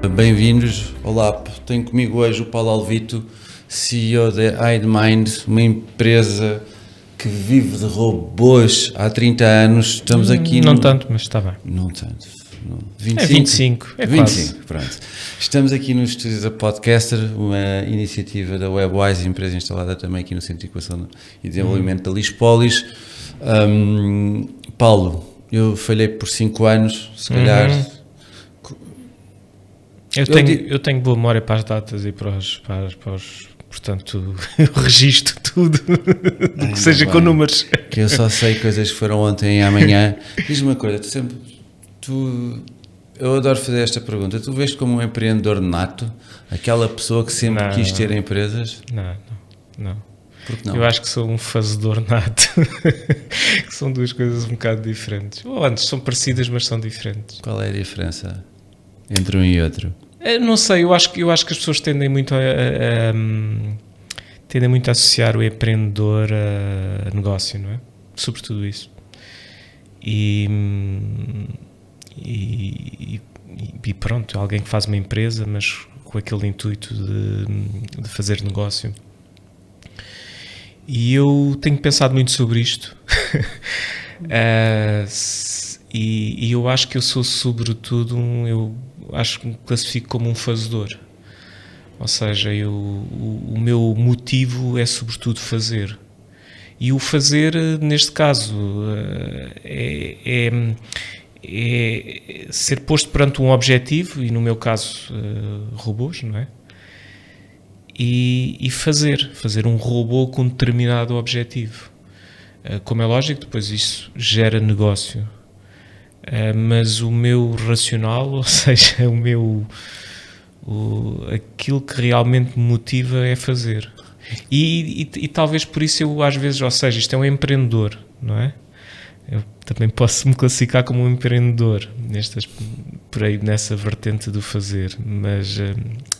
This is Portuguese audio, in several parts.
Bem-vindos. Olá, tenho comigo hoje o Paulo Alvito, CEO da iDmind, uma empresa que vive de robôs há 30 anos. Estamos aqui Não tanto, mas está bem. Não tanto. 25. É 25, quase. pronto. Estamos aqui no estúdio da Podcaster, uma iniciativa da Webwise, empresa instalada também aqui no Centro de Equação e Desenvolvimento da Lispolis. Paulo, eu falhei por 5 anos, se calhar... Eu tenho boa memória para as datas e para os portanto, eu registro tudo, do que seja com números. Que eu só sei coisas que foram ontem e amanhã. Diz-me uma coisa, eu adoro fazer esta pergunta, tu vês como um empreendedor nato, aquela pessoa que sempre quis ter empresas? Não. Porque não? Eu acho que sou um fazedor nato, que são duas coisas um bocado diferentes. Ou antes, são parecidas, mas são diferentes. Qual é a diferença entre um e outro? Não sei, eu acho que as pessoas tendem muito a associar o empreendedor a negócio, não é? Sobretudo isso. E pronto, alguém que faz uma empresa, mas com aquele intuito de fazer negócio. E eu tenho pensado muito sobre isto. E eu acho que eu sou sobretudo eu acho que me classifico como um fazedor, ou seja, o meu motivo é sobretudo fazer, e o fazer neste caso é ser posto perante um objetivo, e no meu caso robôs, não é? E fazer um robô com determinado objetivo, como é lógico, depois isso gera negócio. Mas o meu racional, ou seja, aquilo que realmente me motiva é fazer. E talvez por isso eu às vezes, ou seja, isto é um empreendedor, não é? Eu também posso me classificar como um empreendedor por aí nessa vertente do fazer, mas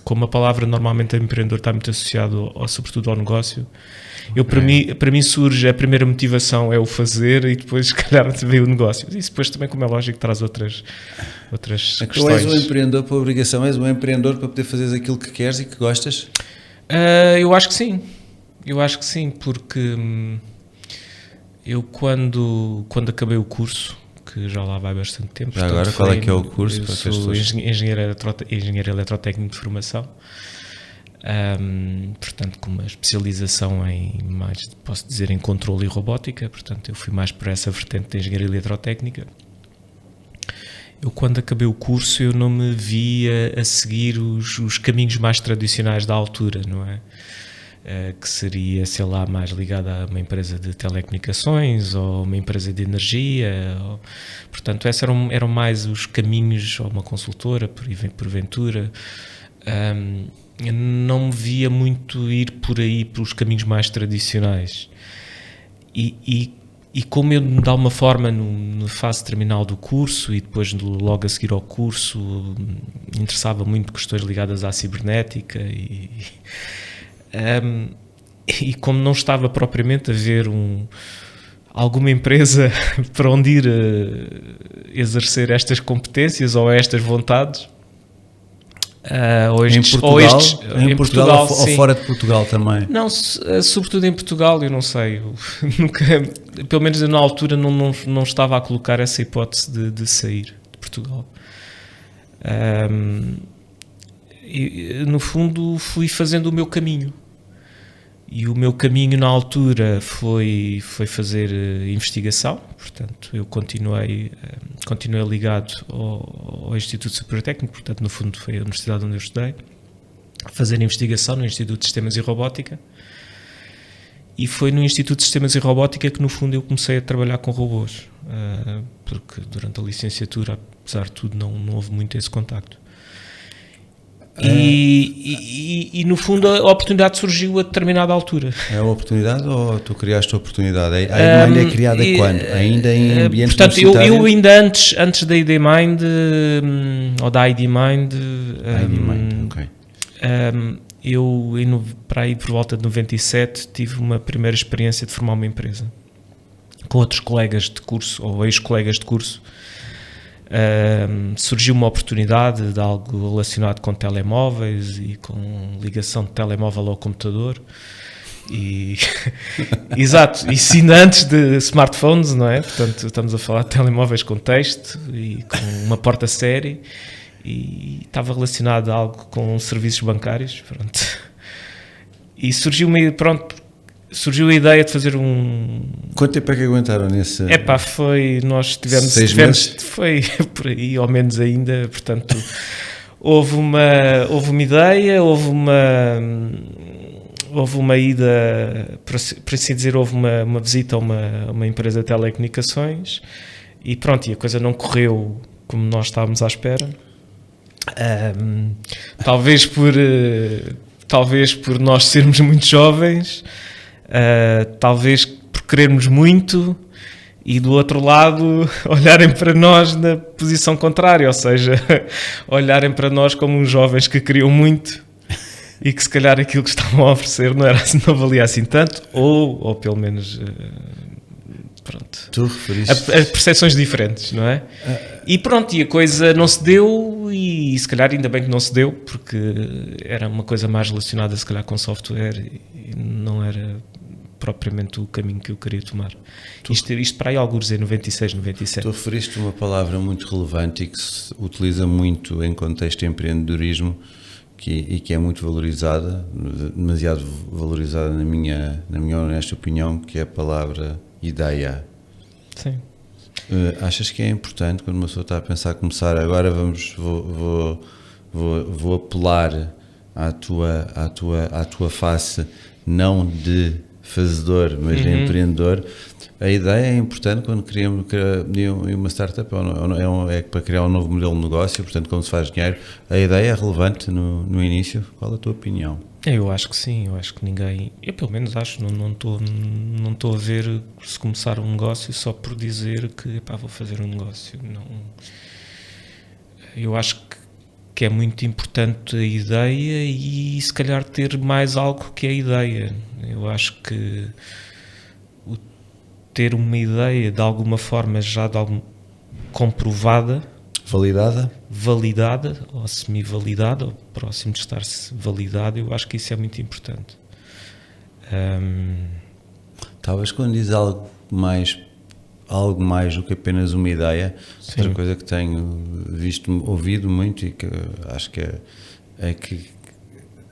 como a palavra normalmente empreendedor está muito associado sobretudo ao negócio, para mim surge a primeira motivação é o fazer, e depois se calhar vem o negócio. Isso depois também, como é lógico, traz outras questões. Tu és um empreendedor por obrigação, és um empreendedor para poder fazer aquilo que queres e que gostas? Eu acho que sim, porque eu quando acabei o curso, que já lá vai bastante tempo. Já agora, qual é que é o curso? Eu sou engenheiro eletrotécnico de formação, portanto com uma especialização em mais, posso dizer, em controle e robótica, portanto eu fui mais por essa vertente de engenharia eletrotécnica. Eu quando acabei o curso eu não me via a seguir os caminhos mais tradicionais da altura, não é? Que seria, sei lá, mais ligada a uma empresa de telecomunicações ou uma empresa de energia, portanto esses eram mais os caminhos, ou uma consultora porventura. Eu não me via muito ir por aí pelos caminhos mais tradicionais, e como eu de alguma forma na fase terminal do curso e depois logo a seguir ao curso interessava muito questões ligadas à cibernética e como não estava propriamente a ver alguma empresa para onde ir exercer estas competências ou estas vontades, em Portugal ou fora de Portugal também? Não, sobretudo em Portugal, eu não sei, nunca, pelo menos na altura não estava a colocar essa hipótese de sair de Portugal. E, no fundo fui fazendo o meu caminho, e o meu caminho na altura foi fazer investigação, portanto eu continuei ligado ao Instituto Superior Técnico, portanto no fundo foi a universidade onde eu estudei, a fazer investigação no Instituto de Sistemas e Robótica, e foi no Instituto de Sistemas e Robótica que no fundo eu comecei a trabalhar com robôs, porque durante a licenciatura, apesar de tudo, não houve muito esse contacto. E no fundo a oportunidade surgiu a determinada altura. É a oportunidade ou tu criaste a oportunidade? A iDmind é criada quando? Ainda em ambiente universitário? Portanto, eu ainda antes da iDmind, ou da iDmind, ok. Eu para aí por volta de 97 tive uma primeira experiência de formar uma empresa com outros colegas de curso ou ex-colegas de curso, surgiu uma oportunidade de algo relacionado com telemóveis e com ligação de telemóvel ao computador. E exato, isso ainda antes de smartphones, não é? Portanto, estamos a falar de telemóveis com texto e com uma porta-série, e estava relacionado a algo com serviços bancários, pronto. E surgiu a ideia de fazer um... Quanto tempo é que aguentaram nesse... nós tivemos 6 meses? Foi por aí, ou menos ainda, portanto, houve uma ideia, houve uma ida, por assim dizer, houve uma visita a uma empresa de telecomunicações, e pronto, e a coisa não correu como nós estávamos à espera. Talvez por nós sermos muito jovens, talvez por querermos muito, e do outro lado olharem para nós na posição contrária, ou seja, olharem para nós como uns jovens que queriam muito e que se calhar aquilo que estavam a oferecer não valia assim tanto, ou pelo menos pronto, tu referiste... as percepções diferentes, não é? E pronto, e a coisa não se deu, e se calhar ainda bem que não se deu, porque era uma coisa mais relacionada se calhar com software, e não era propriamente o caminho que eu queria tomar. Isto para aí alguns em 96, 97. Tu referiste uma palavra muito relevante e que se utiliza muito em contexto de empreendedorismo, e que é muito valorizada, demasiado valorizada na minha honesta opinião, que é a palavra ideia. Sim. Achas que é importante quando uma pessoa está a pensar começar agora vou apelar à tua face não de fazedor, mas de empreendedor? A ideia é importante quando queremos uma startup, é para criar um novo modelo de negócio, portanto, como se faz dinheiro. A ideia é relevante no início. Qual a tua opinião? Eu acho que sim, eu acho que ninguém... Eu pelo menos acho, não estou a ver se começar um negócio só por dizer que vou fazer um negócio. Não, eu acho que é muito importante a ideia e se calhar ter mais algo que a ideia. Eu acho que ter uma ideia de alguma forma já comprovada, validada ou semi-validada, ou próximo de estar-se validada, eu acho que isso é muito importante. Talvez quando diz algo mais do que apenas uma ideia. Sim. Outra coisa que tenho ouvido muito e que acho que é que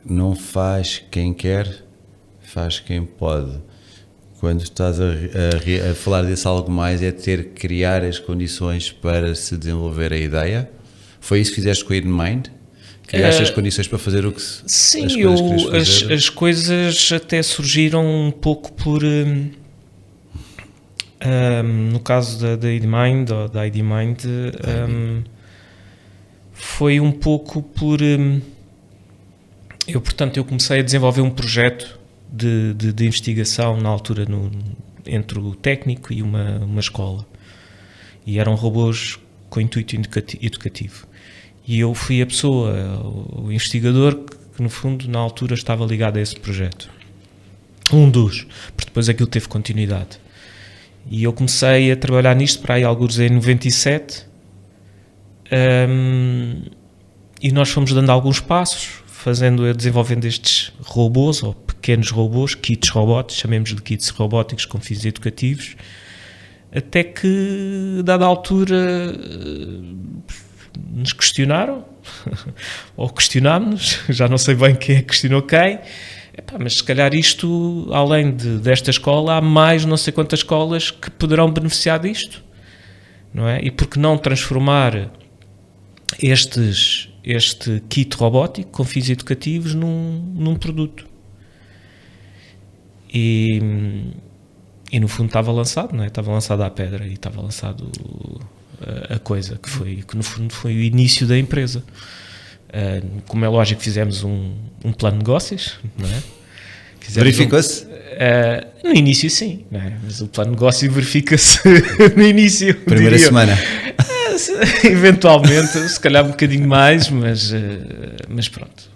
não faz quem quer, faz quem pode. Quando estás a falar desse algo mais, é criar as condições para se desenvolver a ideia. Foi isso que fizeste com a InMind? Criaste as condições para fazer o que sim, as coisas até surgiram um pouco por... no caso da InMind, ou da IDMind, foi um pouco por... Eu comecei a desenvolver um projeto de investigação na altura entre o técnico e uma escola, e eram robôs com intuito educativo, e eu fui a pessoa, o investigador que no fundo na altura estava ligado a esse projeto, porque depois aquilo teve continuidade, e eu comecei a trabalhar nisto para aí alguns em 97, e nós fomos dando alguns passos, desenvolvendo estes robôs, ou pequenos robôs, kits robóticos, chamemos de kits robóticos com fins educativos, até que, dada a altura, nos questionaram, ou questionámos-nos, já não sei bem quem é que questionou quem, mas se calhar isto, além desta escola, há mais não sei quantas escolas que poderão beneficiar disto, não é? E por que não transformar este kit robótico com fins educativos num produto? E no fundo estava lançado, não é? Estava lançado à pedra e estava lançado a coisa que no fundo foi o início da empresa. Como é lógico, fizemos um plano de negócios, não é? Verificou-se? No início sim, não é? Mas o plano de negócio verifica-se no início. Primeira semana. Eventualmente, se calhar um bocadinho mais, mas pronto,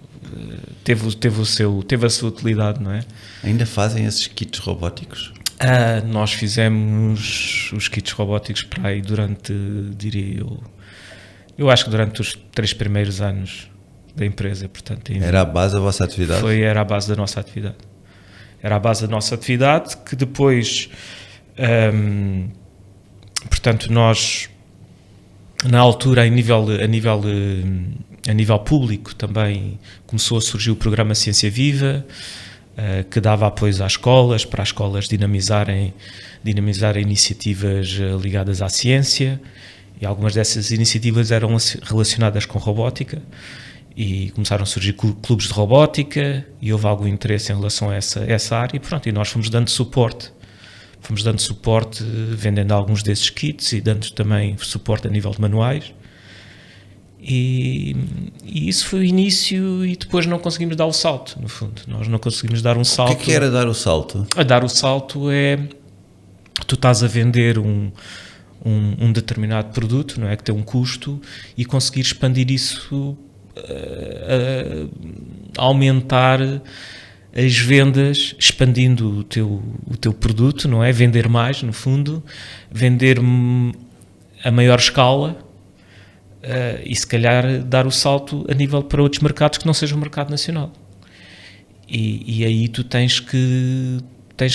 teve a sua utilidade, não é? Ainda fazem esses kits robóticos? Nós fizemos os kits robóticos para aí durante, diria eu, Eu acho que durante os 3 primeiros anos da empresa, portanto... Era a base da vossa atividade? Era a base da nossa atividade. Era a base da nossa atividade que depois, portanto, nós, na altura, a nível público também começou a surgir o programa Ciência Viva, que dava apoios às escolas, para as escolas dinamizarem iniciativas ligadas à ciência, e algumas dessas iniciativas eram relacionadas com robótica, e começaram a surgir clubes de robótica, e houve algum interesse em relação a essa área, e pronto, e nós fomos dando suporte, vendendo alguns desses kits e dando também suporte a nível de manuais, e isso foi o início, e depois não conseguimos dar o salto, no fundo, nós não conseguimos dar um salto. O que era dar o salto? Dar o salto é, tu estás a vender um determinado produto, não é, que tem um custo, e conseguir expandir isso, aumentar as vendas, expandindo o teu produto, não é? Vender mais, no fundo, vender a maior escala, e se calhar dar o salto a nível para outros mercados que não seja o mercado nacional. E aí tu tens que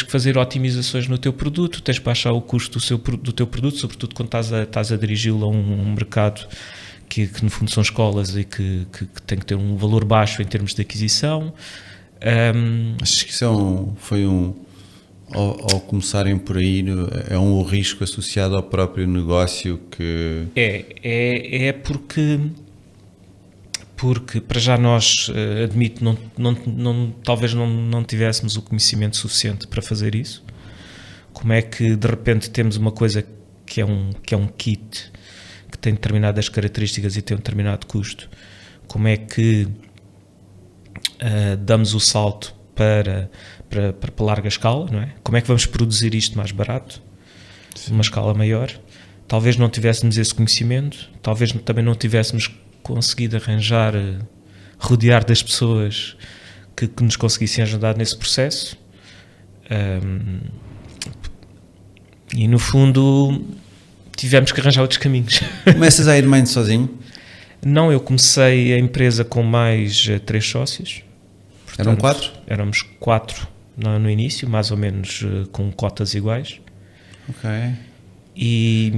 fazer otimizações no teu produto, tens que baixar o custo do teu produto, sobretudo quando estás a dirigi-lo a um mercado que no fundo são escolas e que tem que ter um valor baixo em termos de aquisição. Acho que isso ao começarem por aí, é um risco associado ao próprio negócio que... Porque para já nós, admito, talvez não tivéssemos o conhecimento suficiente para fazer isso. Como é que de repente temos uma coisa que é um kit que tem determinadas características e tem um determinado custo? Como é que damos o salto para larga escala, não é? Como é que vamos produzir isto mais barato, uma escala maior? Talvez não tivéssemos esse conhecimento, talvez também não tivéssemos conseguido rodear das pessoas que nos conseguissem ajudar nesse processo, e no fundo tivemos que arranjar outros caminhos. Começas a ir Mind sozinho? Não, eu comecei a empresa com mais 3 sócios. Portanto, eram 4? Éramos 4 no início, mais ou menos com cotas iguais. Ok. E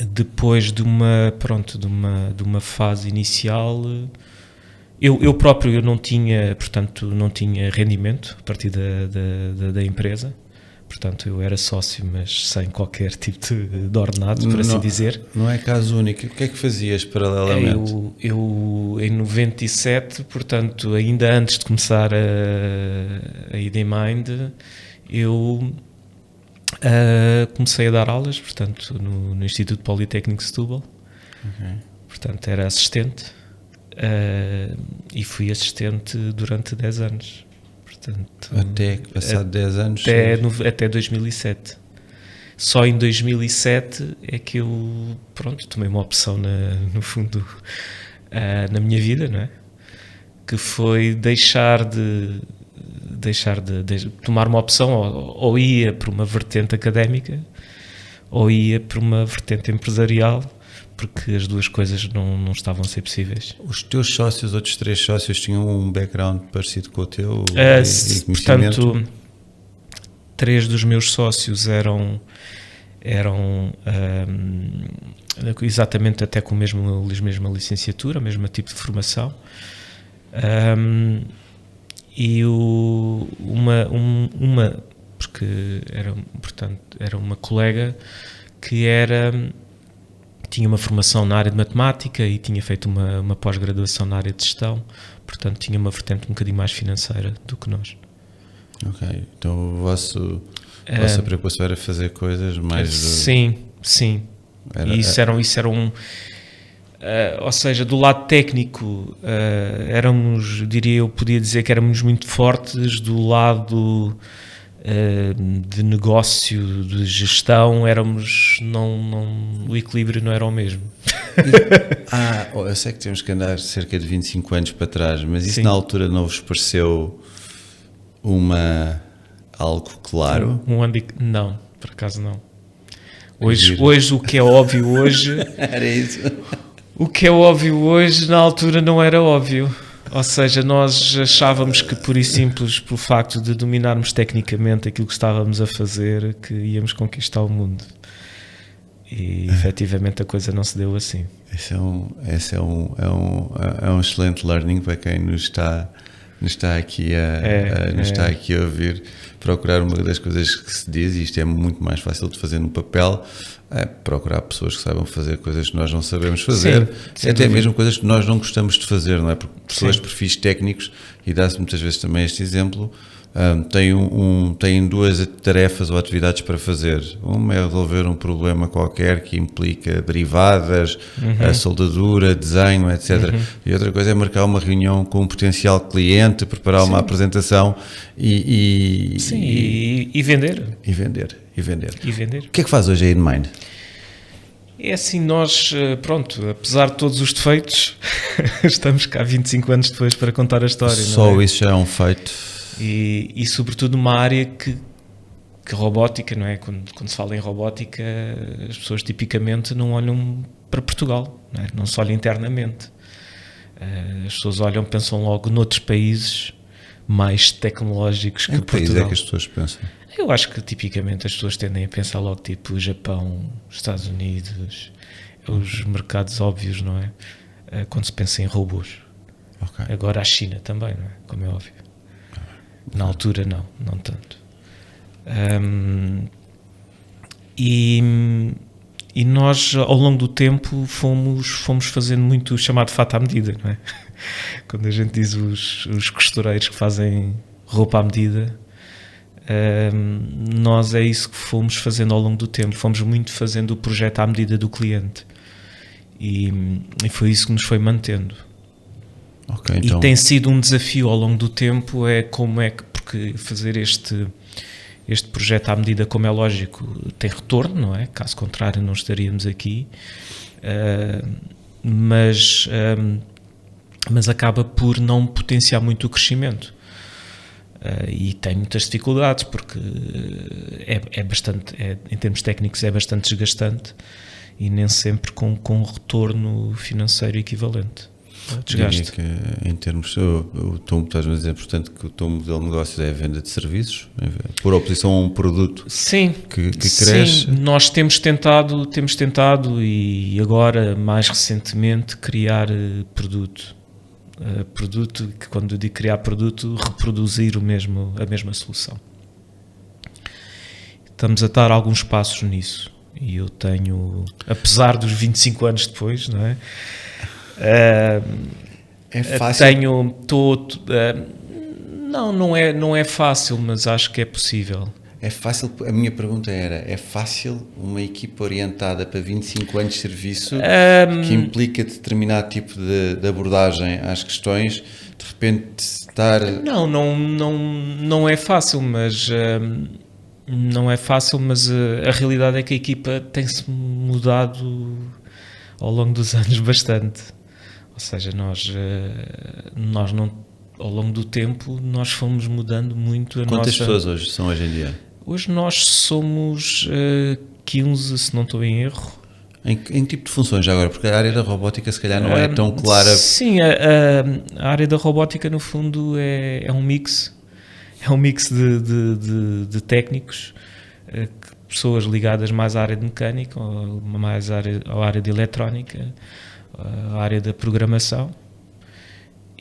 depois de uma fase inicial, eu próprio não tinha rendimento a partir da empresa. Portanto, eu era sócio, mas sem qualquer tipo de ordenado, por assim dizer. Não é caso único. O que é que fazias paralelamente? Eu em 97, portanto, ainda antes de começar a ID Mind, eu comecei a dar aulas, portanto, no Instituto Politécnico de Setúbal. Okay. Portanto, era assistente, e fui assistente durante 10 anos. Portanto, até passado 10 anos? Até 2007. Só em 2007 é que eu, tomei uma opção no fundo, na minha vida, não é? Que foi deixar de tomar uma opção, ou ia por uma vertente académica, ou ia por uma vertente empresarial, porque as duas coisas não estavam a ser possíveis. Os teus sócios, outros 3 sócios, tinham um background parecido com o teu? Portanto, 3 dos meus sócios eram exatamente até com a mesma licenciatura, o mesmo tipo de formação. E porque era uma colega que tinha uma formação na área de matemática e tinha feito uma pós-graduação na área de gestão, portanto tinha uma vertente um bocadinho mais financeira do que nós. Ok, então a vossa preocupação era fazer coisas mais... Sim. Ou seja, do lado técnico podia dizer que éramos muito fortes, do lado de negócio, de gestão, o equilíbrio não era o mesmo. Eu sei que temos que andar cerca de 25 anos para trás, mas isso Sim. Na altura não vos pareceu algo claro? Não, por acaso não. Hoje o que é óbvio hoje... Era isso. O que é óbvio hoje, na altura não era óbvio. Ou seja, nós achávamos que, pura e simples, pelo facto de dominarmos tecnicamente aquilo que estávamos a fazer, que íamos conquistar o mundo. E, efetivamente, a coisa não se deu assim. Esse é um excelente learning para quem nos está aqui a ouvir. Procurar, uma das coisas que se diz, e isto é muito mais fácil de fazer no papel, é procurar pessoas que saibam fazer coisas que nós não sabemos fazer, até mesmo coisas que nós não gostamos de fazer, não é? Porque pessoas de perfis técnicos, e dá-se muitas vezes também este exemplo, têm duas tarefas ou atividades para fazer. Uma é resolver um problema qualquer que implica derivadas, soldadura, desenho, etc. E outra coisa é marcar uma reunião com um potencial cliente, preparar uma apresentação e vender. E vender. O que é que faz hoje a InMind? É assim, nós, pronto, apesar de todos os defeitos, estamos cá 25 anos depois para contar a história. Só não é? Isso já é um feito. E sobretudo numa área que robótica, não é? Quando se fala em robótica, as pessoas tipicamente não olham para Portugal, não é? Não se olham internamente. As pessoas olham, pensam logo noutros países mais tecnológicos que Portugal. Em que país é que as pessoas pensam? Eu acho que tipicamente as pessoas tendem a pensar logo tipo Japão, Estados Unidos, os mercados óbvios, não é? Quando se pensa em robôs. Okay. Agora a China também, não é? Como é óbvio. Na altura não tanto. E nós ao longo do tempo fomos fazendo muito o chamado fato à medida, não é? Quando a gente diz os costureiros que fazem roupa à medida, nós é isso que fomos fazendo ao longo do tempo, fomos muito fazendo o projeto à medida do cliente e foi isso que nos foi mantendo. Okay, então... E tem sido um desafio ao longo do tempo, porque fazer este projeto à medida, como é lógico, tem retorno, não é? Caso contrário não estaríamos aqui, mas acaba por não potenciar muito o crescimento. E tem muitas dificuldades porque em termos técnicos é bastante desgastante e nem sempre com retorno financeiro equivalente. Desgaste. Que, em termos, estás a dizer, portanto, que o teu modelo de negócios é a venda de serviços, por oposição a um produto que cresce? Sim, nós temos tentado e agora, mais recentemente, criar produto. Produto, que quando eu digo criar produto, reproduzir a mesma solução. Estamos a dar alguns passos nisso e eu tenho, apesar dos 25 anos depois, não é? É fácil? Não é fácil, mas acho que é possível. É fácil, a minha pergunta é fácil uma equipa orientada para 25 anos de serviço que implica determinado tipo de abordagem às questões, de repente estar... Não é fácil, mas a realidade é que a equipa tem-se mudado ao longo dos anos bastante. Ou seja, nós não, ao longo do tempo, nós fomos mudando muito a Quantas pessoas são hoje em dia? Hoje nós somos 15, se não estou em erro. Em que tipo de funções já agora? Porque a área da robótica se calhar não é tão clara. Sim, a área da robótica no fundo é um mix. É um mix de técnicos, pessoas ligadas mais à área de mecânica, ou mais à área de eletrónica, à área da programação.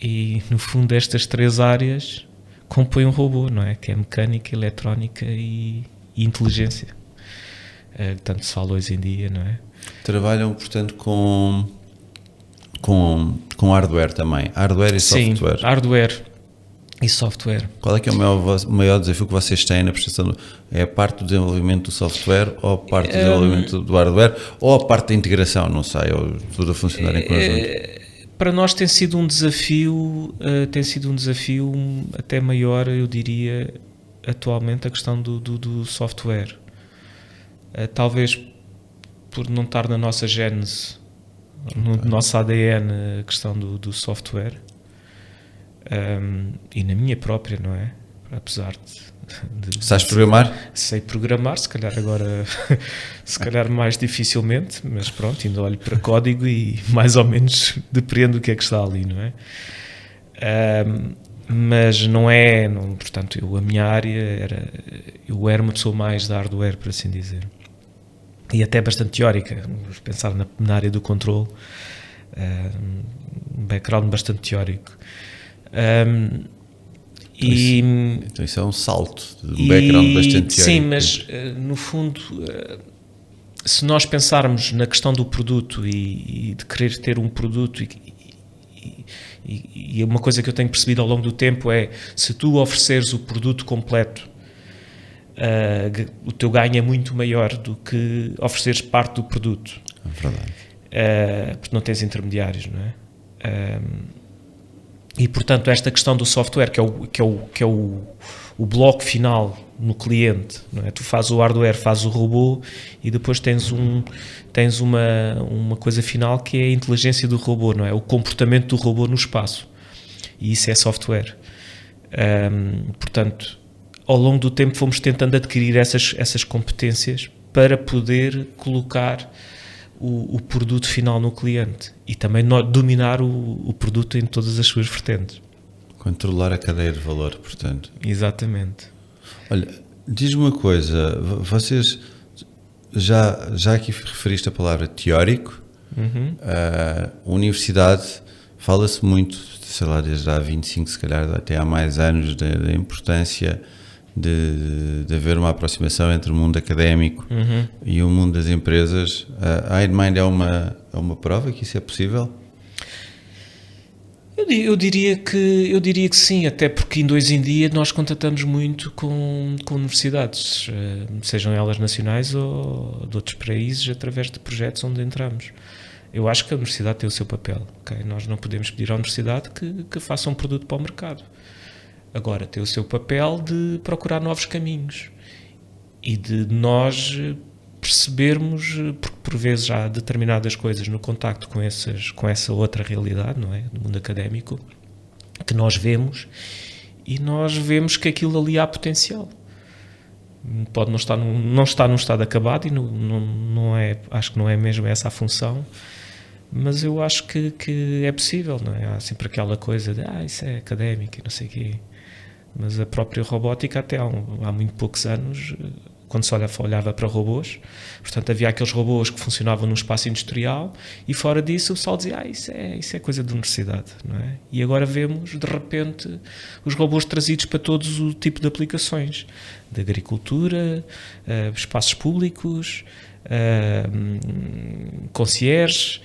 E no fundo estas três áreas compõem um robô, não é? Que é mecânica, eletrónica e inteligência. Tanto se fala hoje em dia, não é? Trabalham, portanto, com hardware também. Hardware e software. Sim, hardware e software. Qual é que é o maior desafio que vocês têm na prestação? É a parte do desenvolvimento do software ou a parte do desenvolvimento do hardware ou a parte da integração, não sei, ou tudo a funcionar em conjunto? Para nós tem sido um desafio até maior, eu diria, atualmente, a questão do software. Talvez por não estar na nossa gênese, no nosso ADN, a questão do software. E na minha própria, não é? apesar de Sabes programar? sei programar, se calhar agora se calhar mais dificilmente, mas pronto, ainda olho para código e mais ou menos depreendo o que é que está ali, não é? Mas portanto, a minha área eu era uma pessoa mais da hardware, por assim dizer, e até bastante teórica. Vamos pensar na área do controle, um background bastante teórico. Então isso é um salto de um background bastante teórico. Sim, mas no fundo, se nós pensarmos na questão do produto e de querer ter um produto, e uma coisa que eu tenho percebido ao longo do tempo é, se tu ofereceres o produto completo, o teu ganho é muito maior do que ofereceres parte do produto. É verdade. Porque não tens intermediários, não é? E portanto esta questão do software, que é o bloco final no cliente, não é? Tu fazes o hardware, fazes o robô e depois tens uma coisa final que é a inteligência do robô, não é? O comportamento do robô no espaço, e isso é software. Portanto, ao longo do tempo fomos tentando adquirir essas competências para poder colocar o produto final no cliente e também dominar o produto em todas as suas vertentes. Controlar a cadeia de valor, portanto. Exatamente. Olha, diz-me uma coisa, vocês já aqui referiste a palavra teórico. A universidade, fala-se muito, sei lá, desde há 25, se calhar até há mais anos, da importância de haver uma aproximação entre o mundo académico e o mundo das empresas. A HiredMind é uma prova que isso é possível? Eu diria que sim, até porque hoje em dia nós contatamos muito com universidades, sejam elas nacionais ou de outros países, através de projetos onde entramos. Eu acho que a universidade tem o seu papel, okay? Nós não podemos pedir à universidade que faça um produto para o mercado. Agora, tem o seu papel de procurar novos caminhos e de nós percebermos, porque por vezes há determinadas coisas no contacto com essa outra realidade, não é? Do mundo académico, que nós vemos e nós vemos que aquilo ali há potencial. Pode não estar num estado acabado e não é, acho que não é mesmo essa a função, mas eu acho que é possível, não é? Há sempre aquela coisa de isso é académico e não sei o quê. Mas a própria robótica, até há muito poucos anos, quando se olhava para robôs, portanto havia aqueles robôs que funcionavam no espaço industrial e fora disso o pessoal dizia, isso é coisa de universidade, não é? E agora vemos, de repente, os robôs trazidos para todos o tipo de aplicações, de agricultura, espaços públicos, concierge,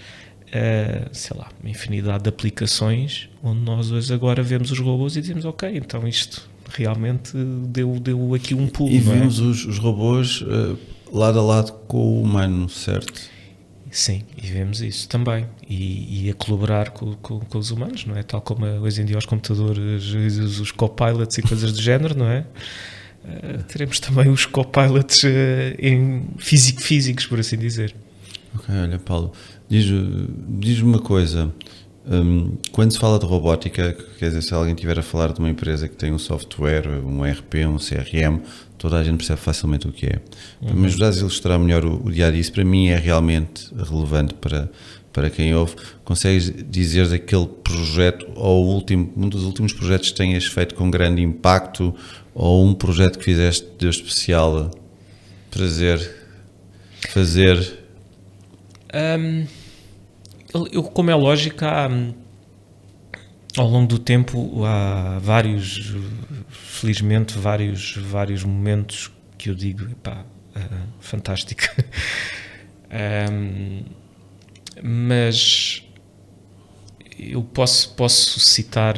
sei lá, uma infinidade de aplicações onde nós hoje agora vemos os robôs e dizemos, ok, então isto realmente deu aqui um pulo. E vemos os robôs lado a lado com o humano, certo? Sim, e vemos isso também, e a colaborar com os humanos, não é? Tal como hoje em dia os computadores, os copilots e coisas do género, não é? Teremos também os copilots físicos, por assim dizer. Ok, olha, Paulo, diz-me uma coisa. Quando se fala de robótica, quer dizer, se alguém estiver a falar de uma empresa que tem um software, um ERP, um CRM, toda a gente percebe facilmente o que é. Para me ajudares a ilustrar melhor o dia-a-dia, isso para mim é realmente relevante para quem ouve. Consegues dizer daquele projeto, ou um dos últimos projetos que tenhas feito com grande impacto, ou um projeto que fizeste de especial prazer fazer? Como é lógico, ao longo do tempo há felizmente vários momentos que eu digo, fantástico. Mas eu posso citar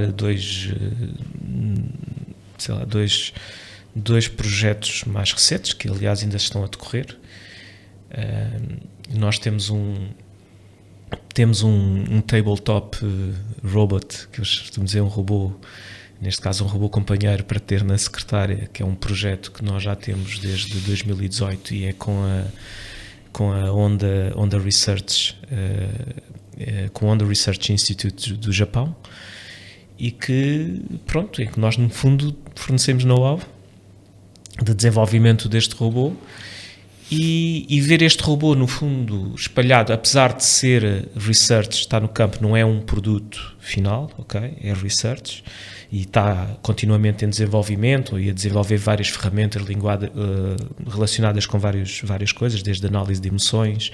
dois projetos mais recentes, que aliás ainda estão a decorrer. Nós temos um tabletop robot, que eu costumo dizer um robô, neste caso um robô companheiro para ter na secretária, que é um projeto que nós já temos desde 2018 e é com a Honda Research, com o Honda Research Institute do Japão, e que, pronto, em que nós no fundo fornecemos know-how de desenvolvimento deste robô e ver este robô no fundo espalhado, apesar de ser research, está no campo, não é um produto final, ok? É research e está continuamente em desenvolvimento e a desenvolver várias ferramentas relacionadas com várias coisas, desde análise de emoções,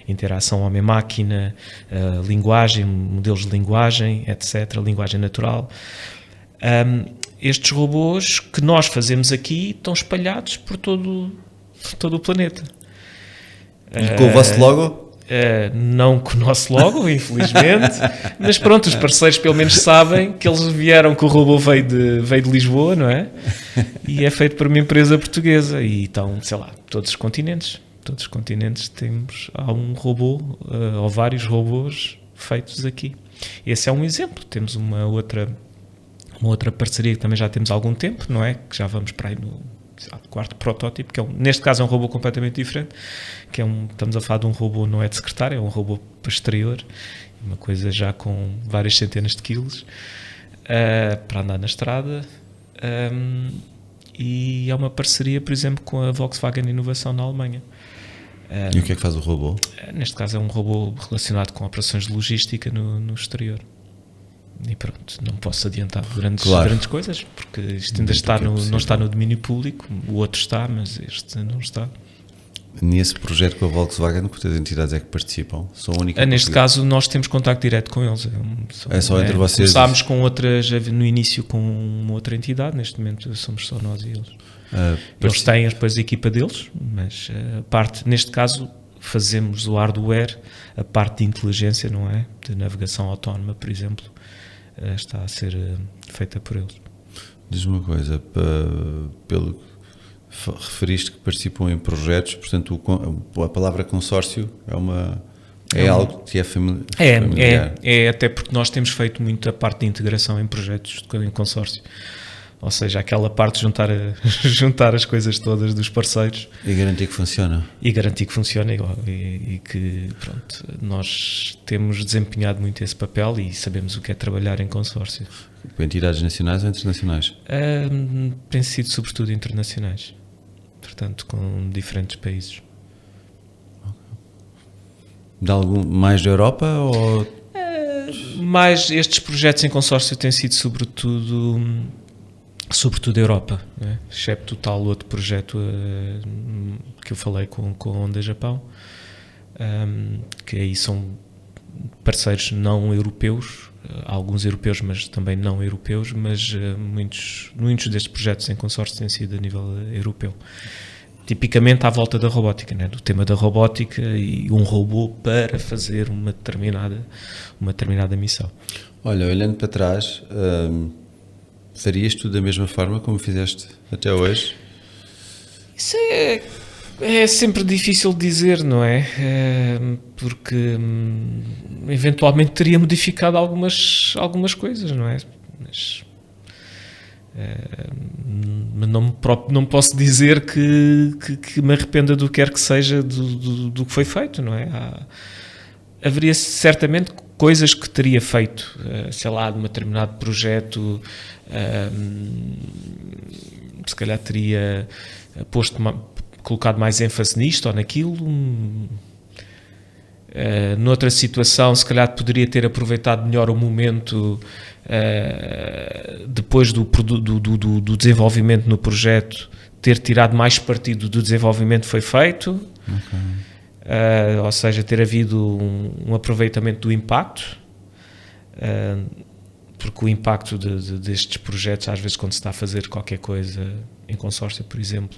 interação homem-máquina, linguagem, modelos de linguagem, etc., linguagem natural. Estes robôs que nós fazemos aqui estão espalhados por todo o planeta. E com o vosso logo? Não com o nosso logo, infelizmente, mas pronto, os parceiros pelo menos sabem que eles vieram, que o robô veio de Lisboa, não é? E é feito por uma empresa portuguesa e estão, sei lá, todos os continentes há um robô ou vários robôs feitos aqui. Esse é um exemplo. Temos uma outra parceria que também já temos há algum tempo, não é? Que já vamos para aí no quarto protótipo, que é neste caso é um robô completamente diferente, que estamos a falar de um robô, não é de secretário, é um robô para exterior, uma coisa já com várias centenas de quilos, para andar na estrada, e é uma parceria, por exemplo, com a Volkswagen Inovação na Alemanha. E o que é que faz o robô? Neste caso é um robô relacionado com operações de logística no exterior. E pronto, não posso adiantar grandes coisas, porque isto ainda não está no domínio público, o outro está, mas este não está. Nesse projeto com a Volkswagen, quantas entidades é que participam? São únicas? Neste caso, nós temos contacto direto com eles. É só entre vocês? Começámos com outras, no início com uma outra entidade, neste momento somos só nós e eles. Eles têm depois a equipa deles, mas a parte, neste caso, fazemos o hardware, a parte de inteligência, não é? De navegação autónoma, por exemplo, está a ser feita por eles. Diz-me uma coisa, pelo que referiste que participam em projetos, portanto a palavra consórcio é algo que te é familiar? É, até porque nós temos feito muito a parte de integração em projetos em consórcio. Ou seja, aquela parte de juntar as coisas todas dos parceiros. E garantir que funciona. E que, pronto, nós temos desempenhado muito esse papel e sabemos o que é trabalhar em consórcio. Para entidades nacionais ou internacionais? Tem sido sobretudo internacionais. Portanto, com diferentes países. De algum mais da Europa ou... Mais estes projetos em consórcio têm sido sobretudo a Europa, né? Excepto o tal outro projeto que eu falei com a Honda Japão, que aí são parceiros não europeus, alguns europeus, mas também não europeus, mas muitos destes projetos em consórcio têm sido a nível europeu. Tipicamente à volta da robótica, né? Do tema da robótica e um robô para fazer uma determinada missão. Olha, olhando para trás... farias tudo da mesma forma como fizeste até hoje? Isso é sempre difícil de dizer, não é? Porque eventualmente teria modificado algumas coisas, não é? Mas não posso dizer que me arrependa do que quer que seja do que foi feito, não é? Haveria certamente coisas que teria feito, sei lá, de um determinado projeto, se calhar teria colocado mais ênfase nisto ou naquilo. Noutra situação, se calhar poderia ter aproveitado melhor o momento depois do desenvolvimento no projeto, ter tirado mais partido do desenvolvimento que foi feito. Okay. Ou seja, ter havido um aproveitamento do impacto, porque o impacto destes projetos, às vezes quando se está a fazer qualquer coisa em consórcio, por exemplo,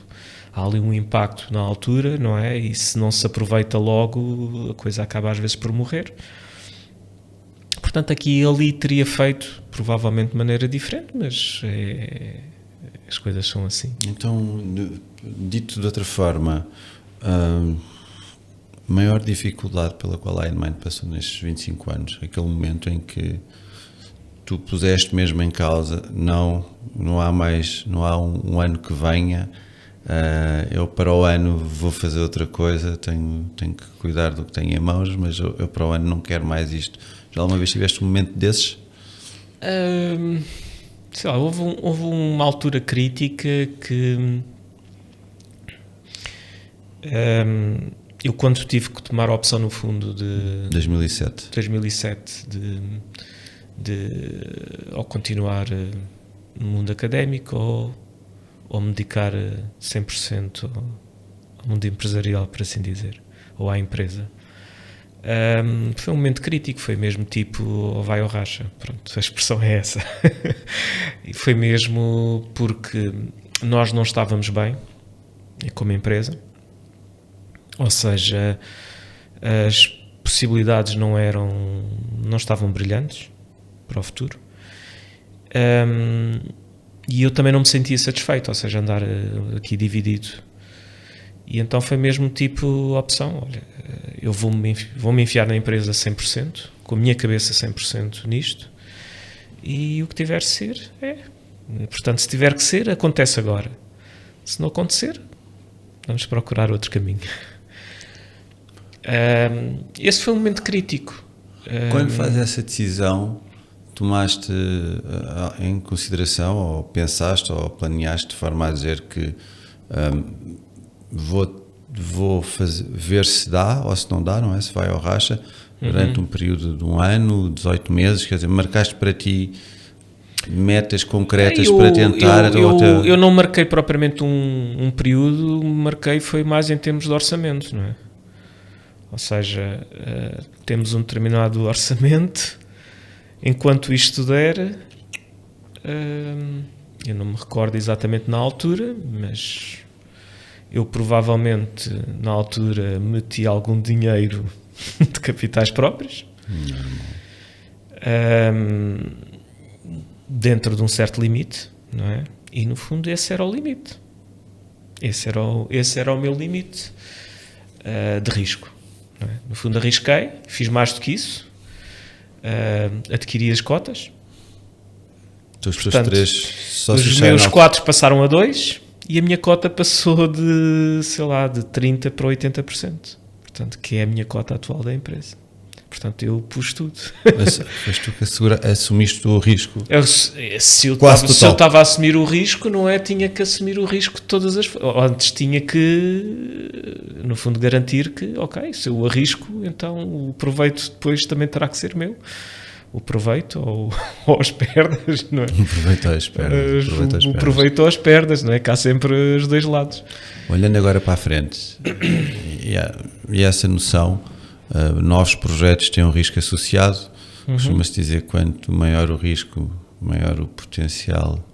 há ali um impacto na altura, não é? E se não se aproveita logo, a coisa acaba às vezes por morrer. Portanto, aqui e ali teria feito provavelmente de maneira diferente, mas as coisas são assim. Então, dito de outra forma, maior dificuldade pela qual a Einmind passou nestes 25 anos, aquele momento em que tu puseste mesmo em causa, não há um ano que venha, eu para o ano vou fazer outra coisa, tenho que cuidar do que tenho em mãos, mas eu para o ano não quero mais isto. Já alguma vez tiveste um momento desses? Sei lá, houve uma altura crítica que eu, quando tive que tomar a opção, no fundo, de 2007 de ou continuar no mundo académico ou me dedicar 100% ao mundo empresarial, por assim dizer, ou à empresa. Foi um momento crítico, foi mesmo tipo, ou vai ou racha, pronto, a expressão é essa. E foi mesmo porque nós não estávamos bem como empresa, ou seja, as possibilidades não estavam brilhantes para o futuro, e eu também não me sentia satisfeito, ou seja, andar aqui dividido. E então foi mesmo tipo a opção, olha, eu vou-me enfiar na empresa 100%, com a minha cabeça 100% nisto, e o que tiver de ser, é. Portanto, se tiver que ser, acontece agora. Se não acontecer, vamos procurar outro caminho. Esse foi um momento crítico. Quando fazes essa decisão, tomaste em consideração, ou pensaste, ou planeaste de forma a dizer que vou ver se dá ou se não dá, não é? Se vai ou racha, durante um período de um ano, 18 meses, quer dizer, marcaste para ti metas concretas para tentar... Eu não marquei propriamente um período, marquei foi mais em termos de orçamento, não é? Ou seja, temos um determinado orçamento, enquanto isto der, eu não me recordo exatamente na altura, mas eu provavelmente na altura meti algum dinheiro de capitais próprios, dentro de um certo limite, não é? E no fundo esse era o limite, esse era o meu limite de risco, não é? No fundo arrisquei, fiz mais do que isso, adquiri as cotas. Portanto, os meus 4 passaram a 2 e a minha cota passou de 30% para 80%. Portanto, que é a minha cota atual da empresa. Portanto, eu pus tudo. Mas tu que assumiste o risco? Se eu estava a assumir o risco, não é? Tinha que assumir o risco de todas as... Antes tinha que, no fundo, garantir que, ok, se eu arrisco, então o proveito depois também terá que ser meu. O proveito ou as perdas, não é? O proveito ou as perdas. O proveito ou as perdas, não é? Que há sempre os dois lados. Olhando agora para a frente, e essa noção, novos projetos têm um risco associado. Costuma-se dizer que quanto maior o risco, maior o potencial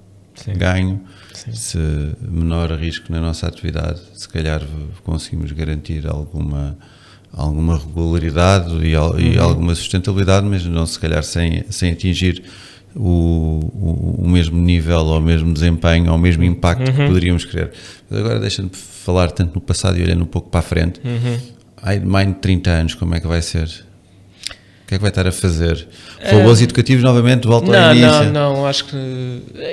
ganho. Sim. Se menor o risco na nossa atividade, se calhar conseguimos garantir alguma regularidade e alguma sustentabilidade, mas não se calhar sem atingir o mesmo nível, ou o mesmo desempenho, ou o mesmo impacto que poderíamos querer. Mas agora deixa-me falar tanto no passado e olhando um pouco para a frente. Mais de 30 anos, como é que vai ser? O que é que vai estar a fazer? Robôs educativos novamente, voltam ao início? Não, acho que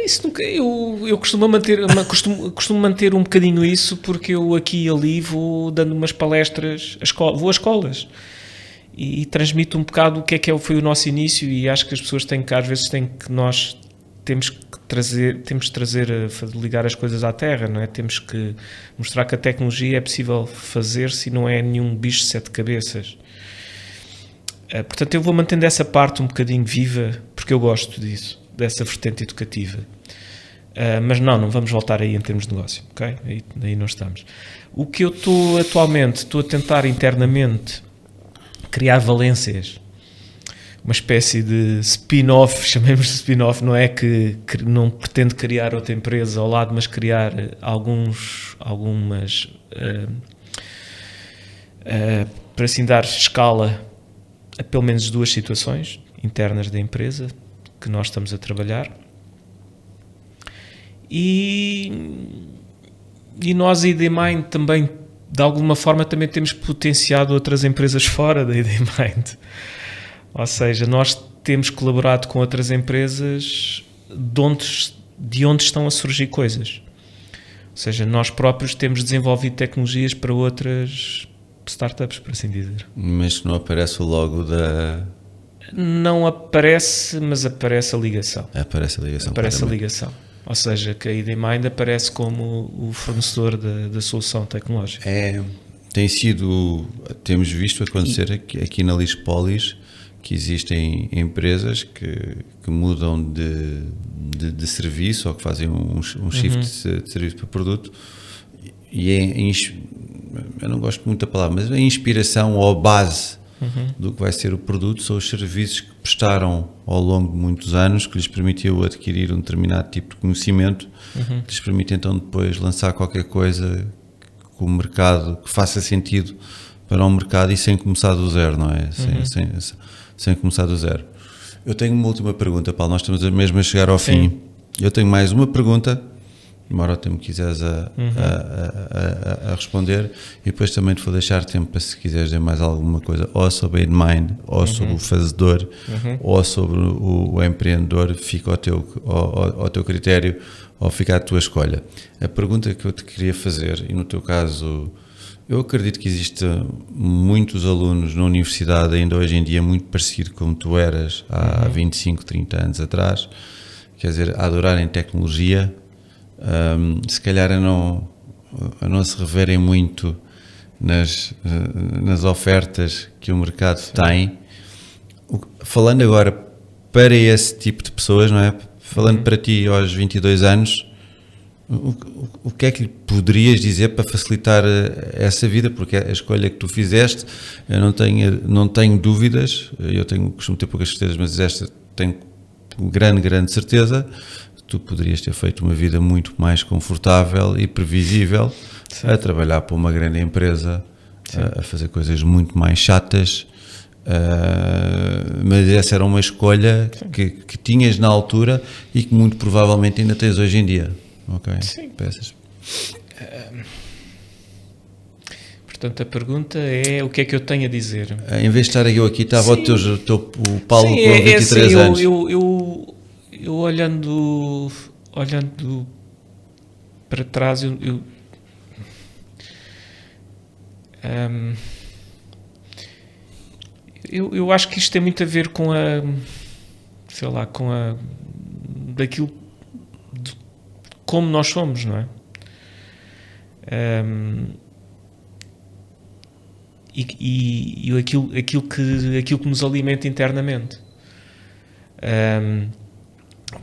isso nunca, eu costumo manter um bocadinho isso, porque eu aqui e ali vou dando umas palestras, vou a escolas e transmito um bocado o que foi o nosso início, e acho que as pessoas nós temos de trazer, ligar as coisas à terra, não é? Temos que mostrar que a tecnologia é possível fazer-se e não é nenhum bicho de 7 cabeças. Portanto, eu vou mantendo essa parte um bocadinho viva, porque eu gosto disso, dessa vertente educativa. Mas não vamos voltar aí em termos de negócio, ok? Aí não estamos. O que eu estou a tentar internamente criar valências, uma espécie de spin-off, chamemos de spin-off, não é que não pretendo criar outra empresa ao lado, mas criar algumas para assim dar escala a pelo menos 2 situações internas da empresa que nós estamos a trabalhar, e nós, a IDMind, também de alguma forma também temos potenciado outras empresas fora da IDMind, ou seja, nós temos colaborado com outras empresas de onde estão a surgir coisas, ou seja, nós próprios temos desenvolvido tecnologias para outras startups, por assim dizer. Mas não aparece o logo da Não aparece, mas aparece a ligação. Aparece a ligação. Aparece a ligação. Ou seja, que a IDMind aparece como o fornecedor da solução tecnológica. Temos visto acontecer aqui na Lispolis que existem empresas que mudam de serviço ou que fazem um shift de serviço para produto e eu não gosto muito da palavra, mas a inspiração ou a base do que vai ser o produto são os serviços que prestaram ao longo de muitos anos, que lhes permitiu adquirir um determinado tipo de conhecimento, que lhes permite então depois lançar qualquer coisa que o mercado, que faça sentido para o mercado e sem começar do zero, não é? Sem começar do zero. Eu tenho uma última pergunta, Paulo, nós estamos mesmo a chegar ao fim. Eu tenho mais uma pergunta, demora o tempo que quiseres a responder, e depois também te vou deixar tempo para, se quiseres dizer mais alguma coisa, ou sobre a IDMind, ou sobre o fazedor, ou sobre o empreendedor, fica ao teu critério, ou fica à tua escolha. A pergunta que eu te queria fazer, e no teu caso, eu acredito que existem muitos alunos na universidade ainda hoje em dia muito parecido como tu eras há 25, 30 anos atrás, quer dizer, a adorarem tecnologia, se calhar a não se reverem muito nas ofertas que o mercado tem. Falando agora para esse tipo de pessoas, não é? Falando para ti aos 22 anos, o que é que lhe poderias dizer para facilitar essa vida? Porque a escolha que tu fizeste, eu não tenho dúvidas, costumo ter poucas certezas, mas esta tenho grande certeza. Tu poderias ter feito uma vida muito mais confortável e previsível, a trabalhar para uma grande empresa, a fazer coisas muito mais chatas, mas essa era uma escolha que tinhas na altura e que muito provavelmente ainda tens hoje em dia. Ok? Sim. Peças. Portanto, a pergunta é o que é que eu tenho a dizer? Em vez de estar eu aqui, estava o Paulo com 23 anos. Eu olhando para trás, eu acho que isto tem muito a ver com daquilo de como nós somos, não é? E aquilo que nos alimenta internamente.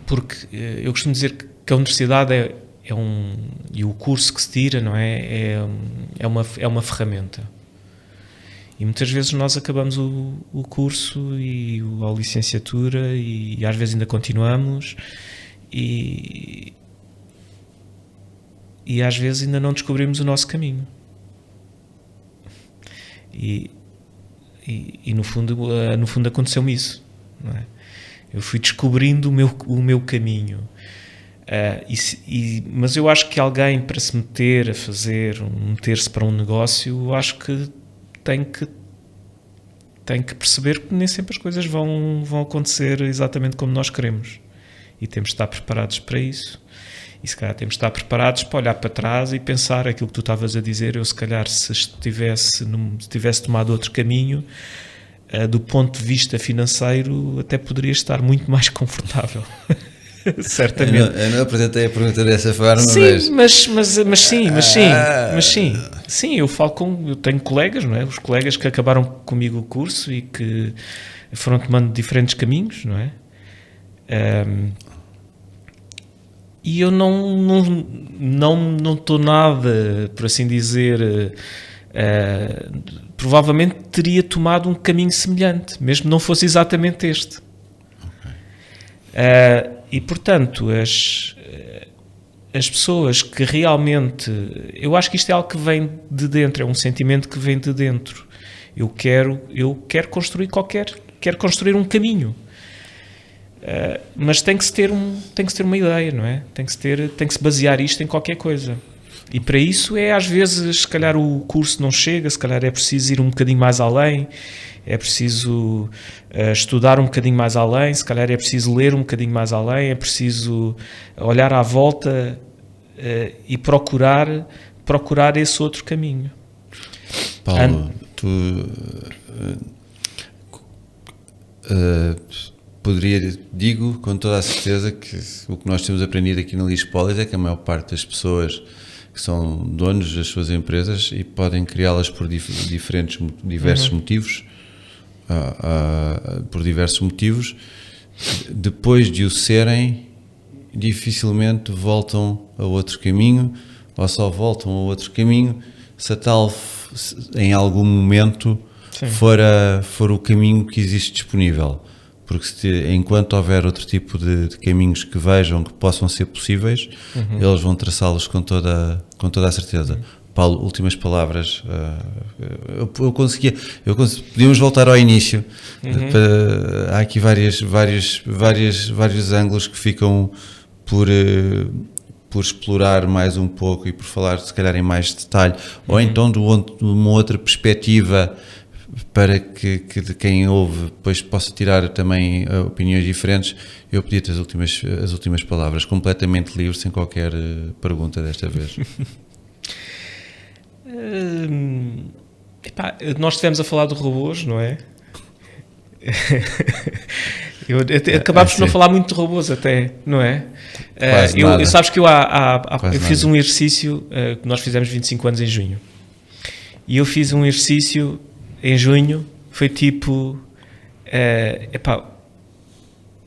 Porque eu costumo dizer que a universidade e o curso que se tira, não é? É uma ferramenta. E muitas vezes nós acabamos o curso e a licenciatura e às vezes ainda continuamos e às vezes ainda não descobrimos o nosso caminho. E no fundo aconteceu-me isso, não é? Eu fui descobrindo o meu caminho. Mas eu acho que alguém, para se meter-se para um negócio, eu acho que tem que perceber que nem sempre as coisas vão acontecer exatamente como nós queremos. E temos de estar preparados para isso. E se calhar temos de estar preparados para olhar para trás e pensar aquilo que tu estavas a dizer. Eu, se calhar, se tivesse tomado outro caminho, do ponto de vista financeiro, até poderia estar muito mais confortável. Certamente. Eu não apresentei a pergunta dessa forma, sim, mas sim. Sim, eu tenho colegas, não é? Os colegas que acabaram comigo o curso e que foram tomando diferentes caminhos, não é? E eu não estou nada, por assim dizer, provavelmente teria tomado um caminho semelhante, mesmo não fosse exatamente este. E portanto, as pessoas que realmente, eu acho que isto é algo que vem de dentro, é um sentimento que vem de dentro. Eu quero construir quero construir um caminho. Mas tem que se ter uma ideia, não é? Tem que se basear isto em qualquer coisa. E para isso às vezes, se calhar o curso não chega, se calhar é preciso ir um bocadinho mais além, é preciso estudar um bocadinho mais além, se calhar é preciso ler um bocadinho mais além, é preciso olhar à volta e procurar esse outro caminho. Paulo, digo com toda a certeza que o que nós temos aprendido aqui na Lispolis é que a maior parte das pessoas que são donos das suas empresas e podem criá-las por diversos motivos, depois de o serem, dificilmente voltam a outro caminho, ou só voltam a outro caminho se a tal em algum momento for o caminho que existe disponível. Porque enquanto houver outro tipo de caminhos que vejam que possam ser possíveis, eles vão traçá-los com toda a certeza. Paulo, últimas palavras. Podíamos voltar ao início. Há aqui vários ângulos que ficam por explorar mais um pouco e por falar se calhar em mais detalhe, ou então de uma outra perspectiva, para que de quem ouve depois possa tirar também opiniões diferentes. Eu pedi-te as últimas palavras, completamente livre, sem qualquer pergunta desta vez. Nós estivemos a falar de robôs, não é? Acabámos por não falar muito de robôs até, não é? Sabes que eu fiz um exercício, que nós fizemos 25 anos em junho, e eu fiz um exercício em junho, foi tipo,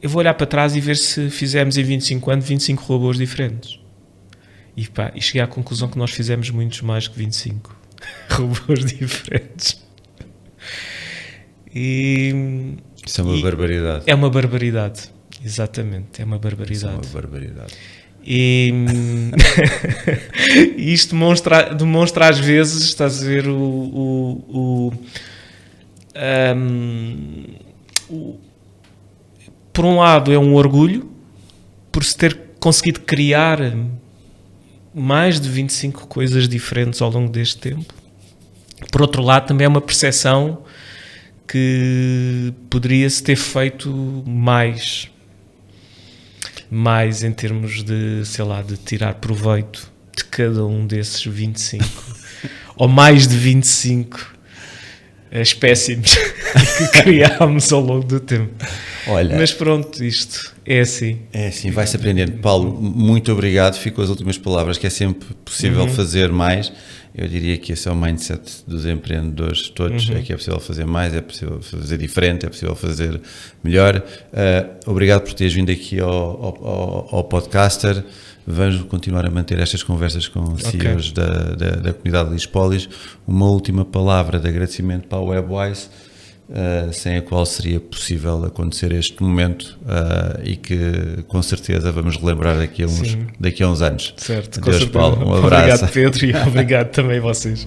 eu vou olhar para trás e ver se fizemos em 25 anos 25 robôs diferentes. E cheguei à conclusão que nós fizemos muitos mais que 25 robôs diferentes. Isso é uma barbaridade. É uma barbaridade, exatamente, é uma barbaridade. Isso é uma barbaridade. E isto demonstra às vezes, estás a ver, por um lado é um orgulho por se ter conseguido criar mais de 25 coisas diferentes ao longo deste tempo. Por outro lado também é uma percepção que poderia-se ter feito mais em termos de, sei lá, de tirar proveito de cada um desses 25 ou mais de 25 espécimes que criámos ao longo do tempo. Olha, mas pronto, isto é assim. É assim, vai-se aprendendo. Paulo, muito obrigado. Ficam as últimas palavras, que é sempre possível fazer mais. Eu diria que esse é o mindset dos empreendedores todos, é que é possível fazer mais, é possível fazer diferente, é possível fazer melhor. Obrigado por teres vindo aqui ao Podcaster. Vamos continuar a manter estas conversas com CEOs da comunidade de Lispolis. Uma última palavra de agradecimento para a Webwise, sem a qual seria possível acontecer este momento, e que com certeza vamos relembrar daqui a uns anos. Certo, Adeus, Paulo, um abraço. Obrigado, Pedro, e obrigado também a vocês.